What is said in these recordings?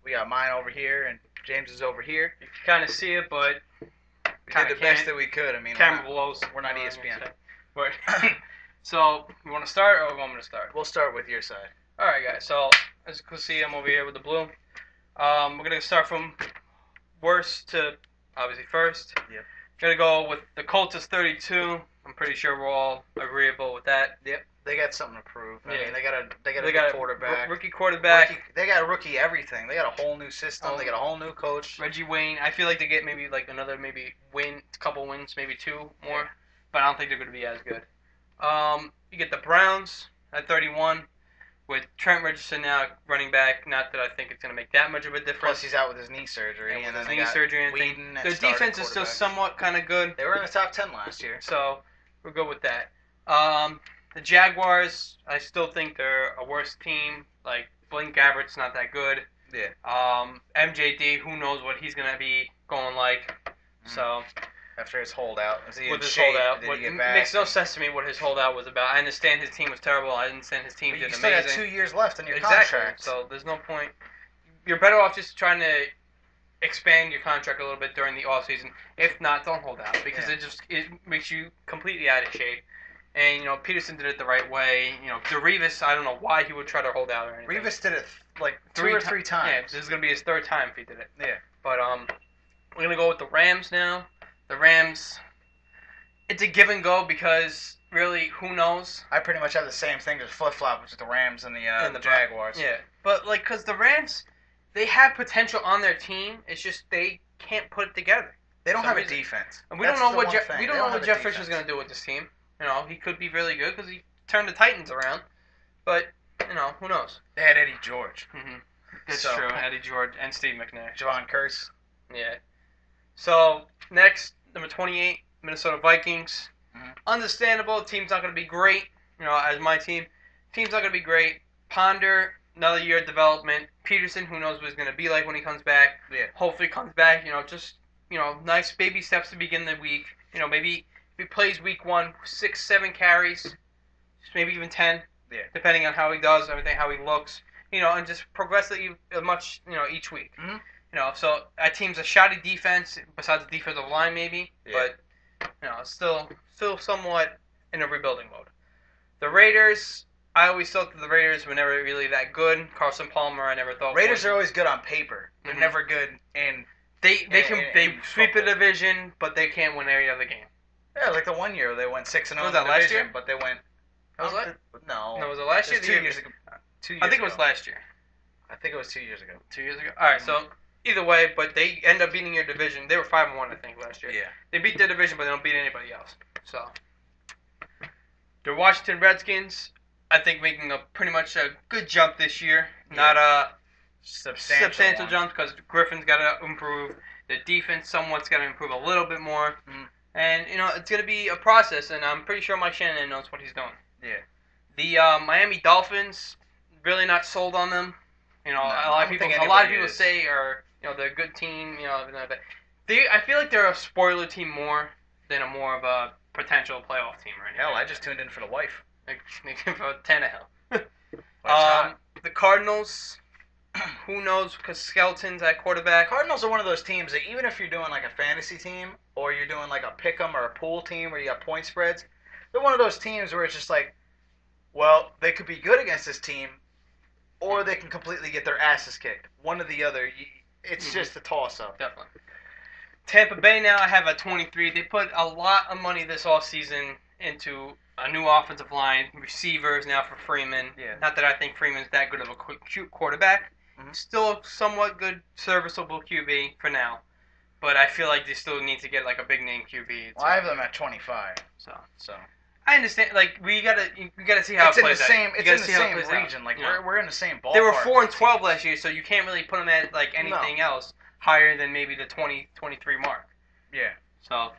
We got mine over here, and James is over here. You can kind of see it, but we did the best that we could. I mean, camera blows. We're not ESPN. So, you want to start, or you want me to start? We'll start with your side. All right, guys. So, as you can see, I'm over here with the blue. We're gonna start from worst to obviously first. Yep. Gonna go with the Colts is 32. I'm pretty sure we're all agreeable with that. Yep. They got something to prove. I mean, they got a quarterback. Rookie quarterback. They got a rookie everything. They got a whole new system. They got a whole new coach. Reggie Wayne. I feel like they get maybe like another couple wins, maybe two more. Yeah. But I don't think they're going to be as good. You get the Browns at 31 with Trent Richardson now running back. Not that I think it's going to make that much of a difference. Plus he's out with his knee surgery. And then his knee surgery and everything. Their defense is still somewhat kind of good. They were in the top 10 last year. So we're good with that. The Jaguars, I still think they're a worse team. Like, Blaine Gabbert's not that good. Yeah. MJD, who knows what he's going to be going like. So, after his holdout. Holdout. Makes no sense to me what his holdout was about. I understand his team was terrible. I understand his team did amazing. You still got 2 years left in your contract. So, there's no point. You're better off just trying to expand your contract a little bit during the offseason. If not, don't hold out. Because it makes you completely out of shape. And, Peterson did it the right way. DeRivas, I don't know why he would try to hold out or anything. Rivas did it like two or three times. Yeah, this is going to be his third time if he did it. Yeah. But we're going to go with the Rams now. The Rams, it's a give and go because, really, who knows? I pretty much have the same thing, just flip-flop with the Rams and the Jaguars. Yeah. But, because the Rams, they have potential on their team. It's just they can't put it together. They don't have a defense. And we don't know what Jeff Fisher's going to do with this team. He could be really good because he turned the Titans around. But, who knows? They had Eddie George. Mm-hmm. That's true. Eddie George and Steve McNair. Javon Curse. Yeah. So, next, number 28, Minnesota Vikings. Mm-hmm. Understandable. Team's not going to be great. As my team. Team's not going to be great. Ponder, another year of development. Peterson, who knows what he's going to be like when he comes back. Yeah. Hopefully comes back, nice baby steps to begin the week. Maybe if he plays week 1, 6, 7 carries, maybe even 10, depending on how he does, everything, how he looks, and just progressively much, each week. Mm-hmm. So our team's a shoddy defense, besides the defensive line maybe, but, still somewhat in a rebuilding mode. The Raiders, I always thought that the Raiders were never really that good. Carson Palmer, I never thought. Raiders are always good on paper. They're never good in. They sweep the division, but they can't win every other game. Yeah, like the one year they went 6-0 in the division, last year? But they went. Was it? No. No, was it last year? 2 years ago. 2 years I think ago. It was last year. I think it was 2 years ago. 2 years ago. All right, so either way, but they end up beating your division. They were 5-1, I think, last year. Yeah. They beat their division, but they don't beat anybody else. So the Washington Redskins, I think, making pretty much a good jump this year. Yeah. Not a substantial jump because Griffin's got to improve. The defense somewhat's got to improve a little bit more. Mm. And, it's going to be a process, and I'm pretty sure Mike Shanahan knows what he's doing. Yeah. The Miami Dolphins, really not sold on them. A lot of people say they're a good team. I feel like they're a spoiler team more than a more of a potential playoff team right now. Hell, I just tuned in for the wife. For Tannehill. The Cardinals. Who knows? Because skeletons at quarterback. Cardinals are one of those teams that even if you're doing like a fantasy team or you're doing like a pick'em or a pool team where you got point spreads, they're one of those teams where it's just like, well, they could be good against this team, or they can completely get their asses kicked. One or the other. It's just a toss-up. Definitely. Tampa Bay now, I have a 23. They put a lot of money this offseason into a new offensive line, receivers now for Freeman. Yeah. Not that I think Freeman's that good of a cute quarterback. Mm-hmm. Still somewhat good, serviceable QB for now. But I feel like they still need to get like a big name QB. Well, I have them at 25. So I understand. Like we gotta see how it plays out. It's in the same region. Like we're in the same ballpark. They were 4-12 last year, so you can't really put them at like anything else higher than maybe the 20-23 mark. Yeah. So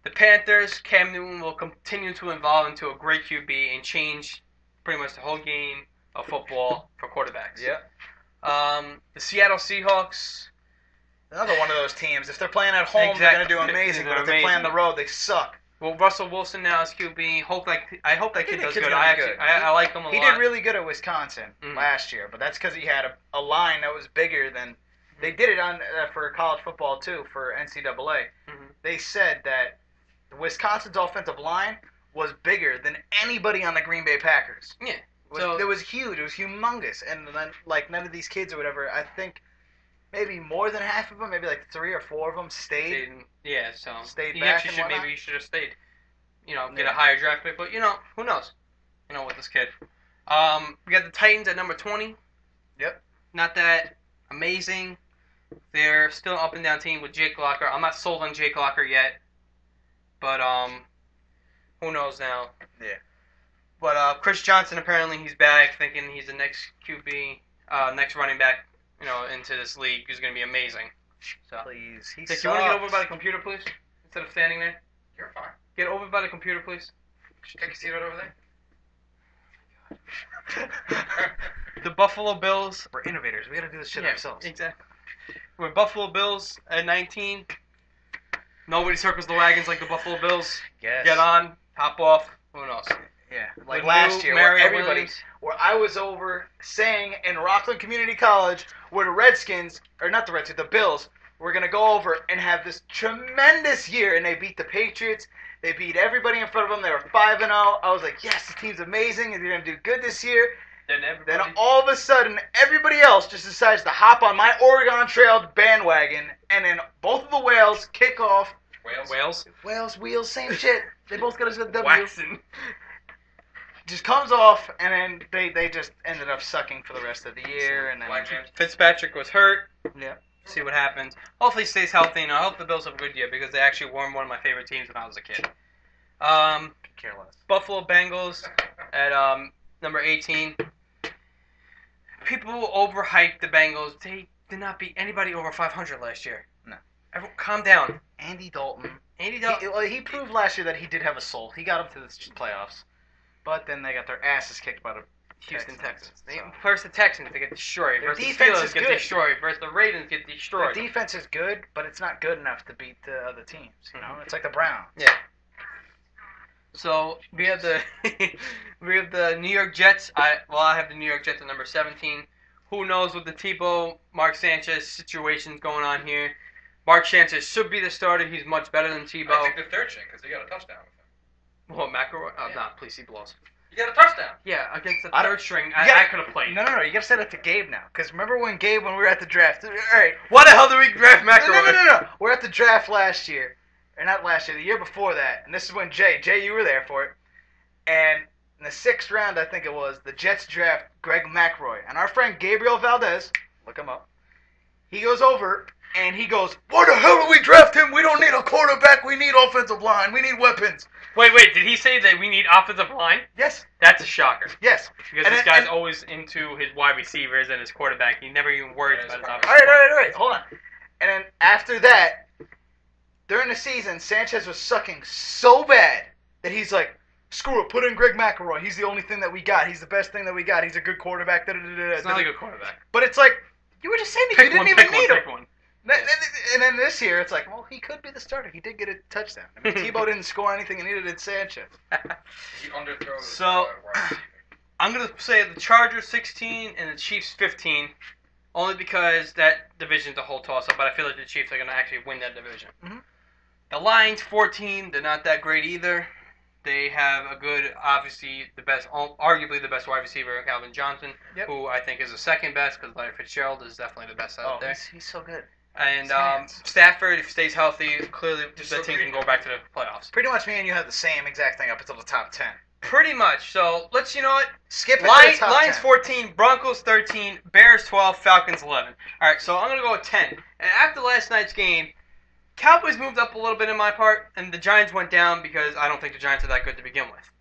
the Panthers, Cam Newton will continue to evolve into a great QB and change pretty much the whole game of football for quarterbacks. Yeah. The Seattle Seahawks. Another one of those teams. If they're playing at home, they're going to do amazing. But if they play on the road, they suck. Well, Russell Wilson now is QB. I hope that kid does good. I like him a lot. He did really good at Wisconsin Mhm. last year, but that's because he had a line that was bigger than. They did it on for college football too for NCAA. Mhm. They said that Wisconsin's offensive line was bigger than anybody on the Green Bay Packers. Yeah. It was huge. It was humongous, and then like none of these kids or whatever. I think maybe more than half of them, maybe like 3 or 4 of them stayed. Stayed back and whatnot. Maybe he should have stayed. Get a higher draft pick, but who knows? With this kid. We got the Titans at number 20. Yep. Not that amazing. They're still an up and down team with Jake Locker. I'm not sold on Jake Locker yet, but who knows now? Yeah. But Chris Johnson, apparently he's back, thinking he's the next QB, next running back, into this league, who's going to be amazing. So, please, he Dick, you want to get over by the computer, please, instead of standing there? You're fine. Get over by the computer, please. Take a seat right over there. The Buffalo Bills. We're innovators. We got to do this shit ourselves. Exactly. We're Buffalo Bills at 19. Nobody circles the wagons like the Buffalo Bills. Yes. Get on, hop off. Who knows? Yeah, like The last new year, where Mario everybody, Williams. where I was over saying in Rockland Community College, where the Redskins, or not the Redskins, the Bills, were going to go over and have this tremendous year, and they beat the Patriots. They beat everybody in front of them. They were 5-0. I was like, yes, the team's amazing, and they're going to do good this year. Then all of a sudden, everybody else just decides to hop on my Oregon Trail bandwagon, and then both of the whales kick off. Wales? Whales, wheels, same shit. They both got a W. Waxing. Just comes off, and then they just ended up sucking for the rest of the year. And then Fitzpatrick was hurt. Yeah. See what happens. Hopefully he stays healthy, and I hope the Bills have a good year because they actually were one of my favorite teams when I was a kid. Care less. Buffalo Bengals at number 18. People overhyped the Bengals. They did not beat anybody over 500 last year. No. Everyone, calm down. Andy Dalton. He He proved last year that he did have a soul. He got them to the playoffs. But then they got their asses kicked by the Houston Texans. So. Versus the Texans, they get destroyed. Their Versus the defense Steelers, is get good. destroyed. Versus the Ravens, get destroyed. The defense is good, but it's not good enough to beat the other teams. It's like the Browns. Yeah. So we have the New York Jets. I have the New York Jets at number 17. Who knows with the Tebow, Mark Sanchez situations going on here? Mark Sanchez should be the starter. He's much better than Tebow. I think the third string because he got a touchdown with him. What, McElroy? Oh, Yeah. no, please, he blows. You got a touchdown. Yeah, against the I don't- third string, You I gotta- could have played. No, you gotta say that to Gabe now. Because remember when we were at the draft? All right. Why the hell did we draft McElroy? No. We're at the draft last year. Or not last year, the year before that. And this is when Jay, you were there for it. And in the 6th round, I think it was, the Jets draft Greg McElroy. And our friend Gabriel Valdez, look him up, he goes over and he goes, why the hell did we draft him? We don't need a quarterback. We need offensive line. We need weapons. Wait, did he say that we need offensive line? Yes. That's a shocker. Yes. Because And this then- guy's and- always into his wide receivers and his quarterback. He never even worries Yeah, about his all offensive line. All right. Hold on. And then after that, during the season, Sanchez was sucking so bad that he's like, screw it, put in Greg McElroy. He's the only thing that we got. He's the best thing that we got. He's a good quarterback. He's not a good quarterback. But it's like, you were just saying that you didn't even need him. Pick one. And then this year, it's like, well, he could be the starter. He did get a touchdown. I mean, Tebow didn't score anything, and neither did Sanchez. He underthrows. So- wide receiver. I'm going to say the Chargers 16 and the Chiefs 15, only because that division's a whole toss-up, but I feel like the Chiefs are going to actually win that division. Mhm. The Lions 14, they're not that great either. They have a good, obviously, arguably the best wide receiver, Calvin Johnson, Yep. who I think is the second best, because Larry Fitzgerald is definitely the best out there. He's so good. And his hands. Stafford, if he stays healthy, clearly the so team great. can go back to the playoffs. Pretty much me and you have the same exact thing up until the top 10. Pretty much. So let's, you know what? Skip it to Lions, the top Lions 10. 14, Broncos 13, Bears 12, Falcons 11. All right, so I'm going to go with 10. And after last night's game, Cowboys moved up a little bit in my part, and the Giants went down because I don't think the Giants are that good to begin with.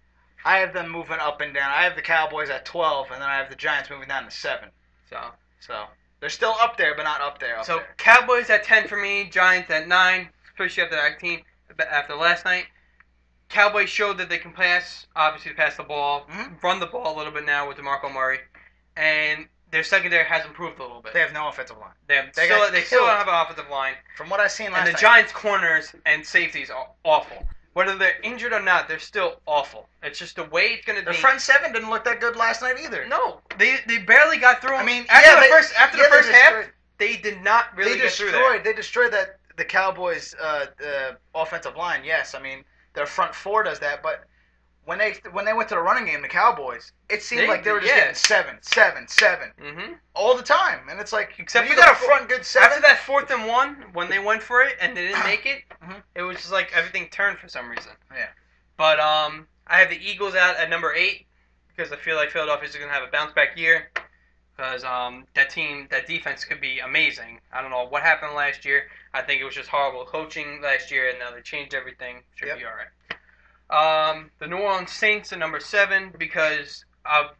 I have them moving up and down. I have the Cowboys at 12, and then I have the Giants moving down to 7. So they're still up there, but not up there. Up there. Cowboys at 10 for me, Giants at 9, especially after that team, after last night. Cowboys showed that they can pass the ball, run the ball a little bit now with DeMarco Murray, and their secondary has improved a little bit. They have no offensive line. They got still killed. don't have an offensive line. From what I've seen last And the night. Giants' corners and safeties are awful. Whether they're injured or not, they're still awful. It's just the way it's going to Their be. front seven didn't look that good last night either. No, they barely got through. I mean, after yeah, the they- first yeah, they first half, destroyed- they did not really they get through there. destroyed the Cowboys' offensive line. Yes, I mean their front four does that, but when they went to the running game, the Cowboys, it seemed like they were just getting 7 Mm-hmm. all the time, and it's like Except when for you got the a front good 7. After that 4th and 1, when they went for it and they didn't make it, Mhm. it was just like everything turned for some reason. Yeah. But I have the Eagles out at number 8 because I feel like Philadelphia's going to have a bounce back year. Because that defense could be amazing. I don't know what happened last year. I think it was just horrible coaching last year, and now they changed everything. Should be all right. The New Orleans Saints are number 7 because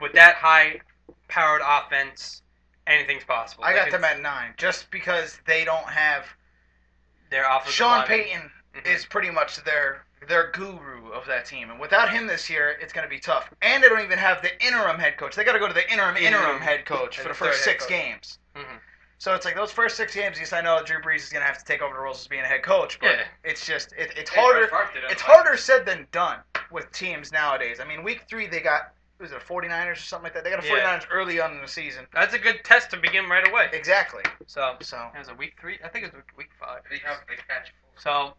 with that high-powered offense, anything's possible. I got them at 9 just because they don't have Their offensive Sean lineman. Payton is pretty much their guru of that team, and without him this year, it's going to be tough. And they don't even have the interim head coach. They got to go to the interim head coach for the first 6 games. Mhm. So it's like those first 6 games. Yes, I know Drew Brees is going to have to take over the roles as being a head coach, but Yeah. it's just it's Hey, harder. Brett Favre did it It's last harder said than done with teams nowadays. I mean, week 3 they got was it 49ers or something like that? They got a Yeah. 49ers early on in the season. That's a good test to begin right away. Exactly. So So it was a week 3. I think it was week 5. They have the catch. So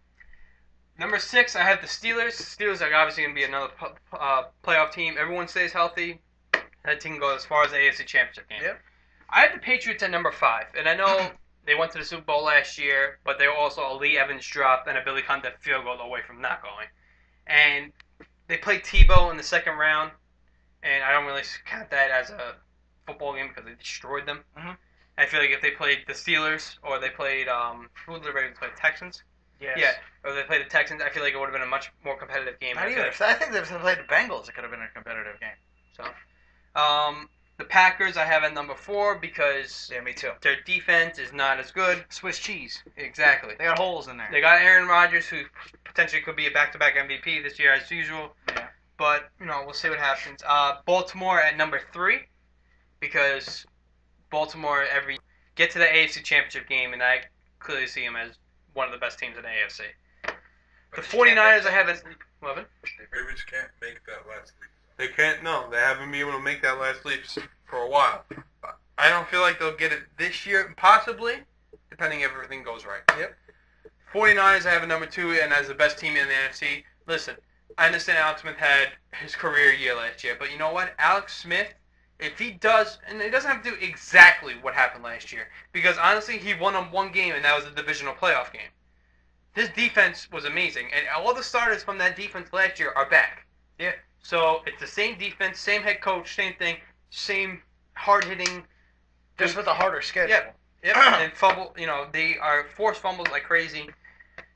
number 6, I have the Steelers. Steelers are obviously going to be another playoff team. Everyone stays healthy. That team goes as far as the AFC Championship game. Yep. I have the Patriots at number 5, and I know they went to the Super Bowl last year, but they were also a Lee Evans drop and a Billy Conte field goal away from not going. And they played Tebow in the second round, and I don't really count that as a football game because they destroyed them. Mhm. I feel like if they played the Steelers or they played who did the Ravens play? Texans. yes. Yeah, or they played the Texans. I feel like it would have been a much more competitive game. Not I feel even. like- I think if they played the Bengals, it could have been a competitive game. The Packers I have at number 4 because Yeah, me too. their defense is not as good. Swiss cheese. Exactly. They got holes in there. They got Aaron Rodgers, who potentially could be a back-to-back MVP this year as usual. Yeah. But, we'll see what happens. Baltimore at number 3 because Baltimore get to the AFC Championship game, and I clearly see them as one of the best teams in the AFC. The 49ers I have at 11. Ravens can't make that last leap. They can't. No, they haven't been able to make that last leap for a while. I don't feel like they'll get it this year, possibly, depending if everything goes right. Yep. 49ers I have a number 2 and as the best team in the NFC. Listen, I understand Alex Smith had his career year last year, but you know what? Alex Smith, if he does, and he doesn't have to do exactly what happened last year, because honestly, he won on one game, and that was a divisional playoff game. His defense was amazing, and all the starters from that defense last year are back. Yeah. So it's the same defense, same head coach, same thing, same hard-hitting. Just with a harder schedule. Yep. Yep. And fumble, they are forced fumbles like crazy.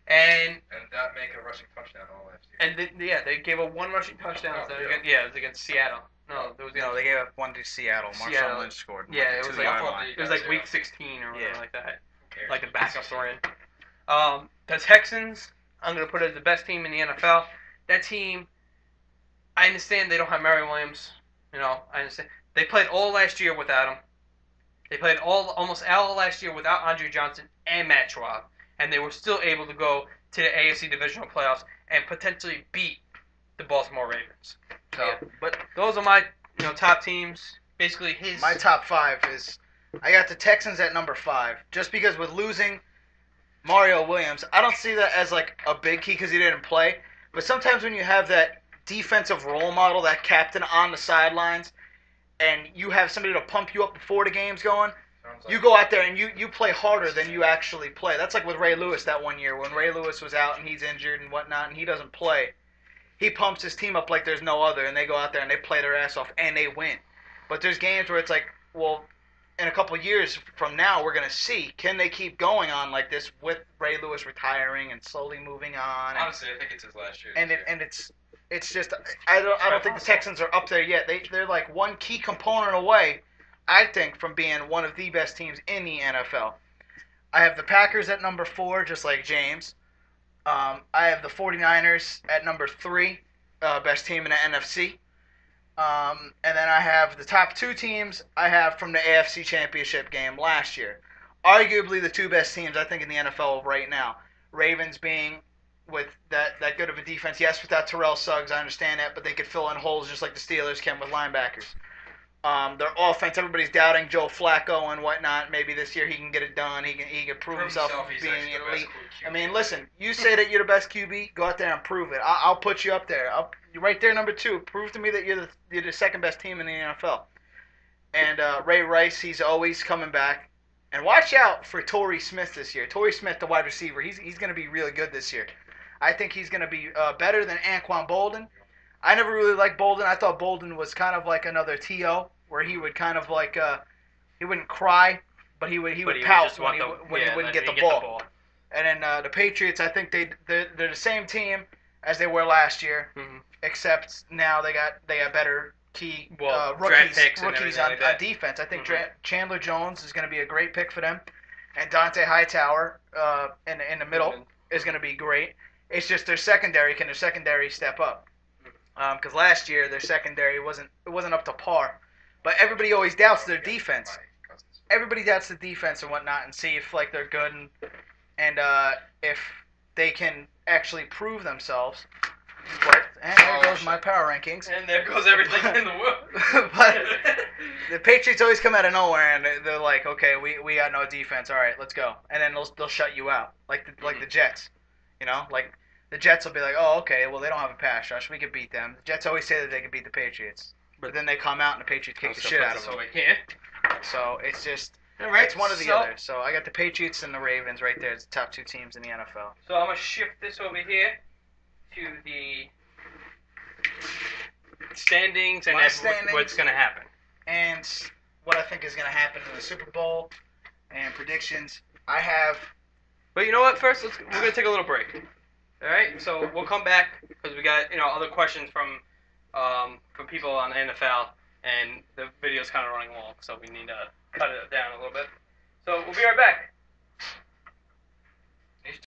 And not make a rushing touchdown all last year. And they gave up 1 rushing touchdown. Oh, So yeah. it was against Seattle. No, it was No, they gave up one to Seattle. Marshawn Seattle. Lynch scored. Yeah, it the was 2-yard like line. it was like Yeah. week 16 or whatever Yeah. like that. Who cares? Like the backups were in. The Texans, I'm gonna put as the best team in the NFL. That team, I understand they don't have Mary Williams. I understand they played all last year without him. They played almost all last year without Andre Johnson and Matt Schwab, and they were still able to go to the AFC divisional playoffs and potentially beat the Baltimore Ravens. So, Yeah, but those are my top teams. Basically, my top 5 is I got the Texans at number 5, just because with losing Mario Williams, I don't see that as like a big key because he didn't play. But sometimes when you have that defensive role model, that captain on the sidelines, and you have somebody to pump you up before the game's going, Sounds like you go out there and you play harder than you actually play. That's like with Ray Lewis that one year when Ray Lewis was out and he's injured and whatnot and he doesn't play. He pumps his team up like there's no other, and they go out there and they play their ass off and they win. But there's games where it's like, well, in a couple years from now, we're gonna see, can they keep going on like this with Ray Lewis retiring and slowly moving on? honestly, I think it's his last year. And this it year. it's just I don't think the Texans are up there yet. They're like one key component away, I think, from being one of the best teams in the NFL. I have the Packers at number 4, just like James. I have the 49ers at number 3, best team in the NFC. And then I have the top 2 teams I have from the AFC Championship game last year. Arguably the 2 best teams I think in the NFL right now. Ravens being with that good of a defense. Yes, without Terrell Suggs, I understand that, but they could fill in holes just like the Steelers can with linebackers. Their offense, everybody's doubting Joe Flacco and whatnot. Maybe this year he can get it done. He can prove himself he's being actually the best elite. QB. I mean, listen, you say that you're the best QB, go out there and prove it. I'll put you up there. You're right there, number 2. Prove to me that you're the second best team in the NFL. And Ray Rice, he's always coming back. And watch out for Torrey Smith this year. Torrey Smith, the wide receiver, he's going to be really good this year. I think he's going to be better than Anquan Bolden. I never really liked Bolden. I thought Bolden was kind of like another T.O., where he would kind of like he wouldn't cry, but he would pout when he wouldn't get the ball. And then the Patriots, I think they're the same team as they were last year, except now they got better key rookies on defense. I think Chandler Jones is going to be a great pick for them, and Dante Hightower in the middle is going to be great. It's just their secondary. Can their secondary step up? Because last year their secondary wasn't up to par. But everybody always doubts their defense. Everybody doubts the defense and whatnot, and see if like they're good and if they can actually prove themselves. And there goes my power rankings. And there goes everything in the world. But the Patriots always come out of nowhere, and they're like, okay, we got no defense. All right, let's go. And then they'll shut you out, like the Jets. You know, like the Jets will be like, oh, okay, well they don't have a pass rush, we could beat them. The Jets always say that they could beat the Patriots. But then they come out and the Patriots kick the shit out of them. So it's just, it's one or the other. So I got the Patriots and the Ravens right there. It's the top 2 teams in the NFL. So I'm going to shift this over here to the standings and what's going to happen. And what I think is going to happen in the Super Bowl and predictions. I have... But you know what? First, we're going to take a little break. All right? So we'll come back because we got other questions from people on the NFL, and the video's kind of running long, so we need to cut it down a little bit. So we'll be right back.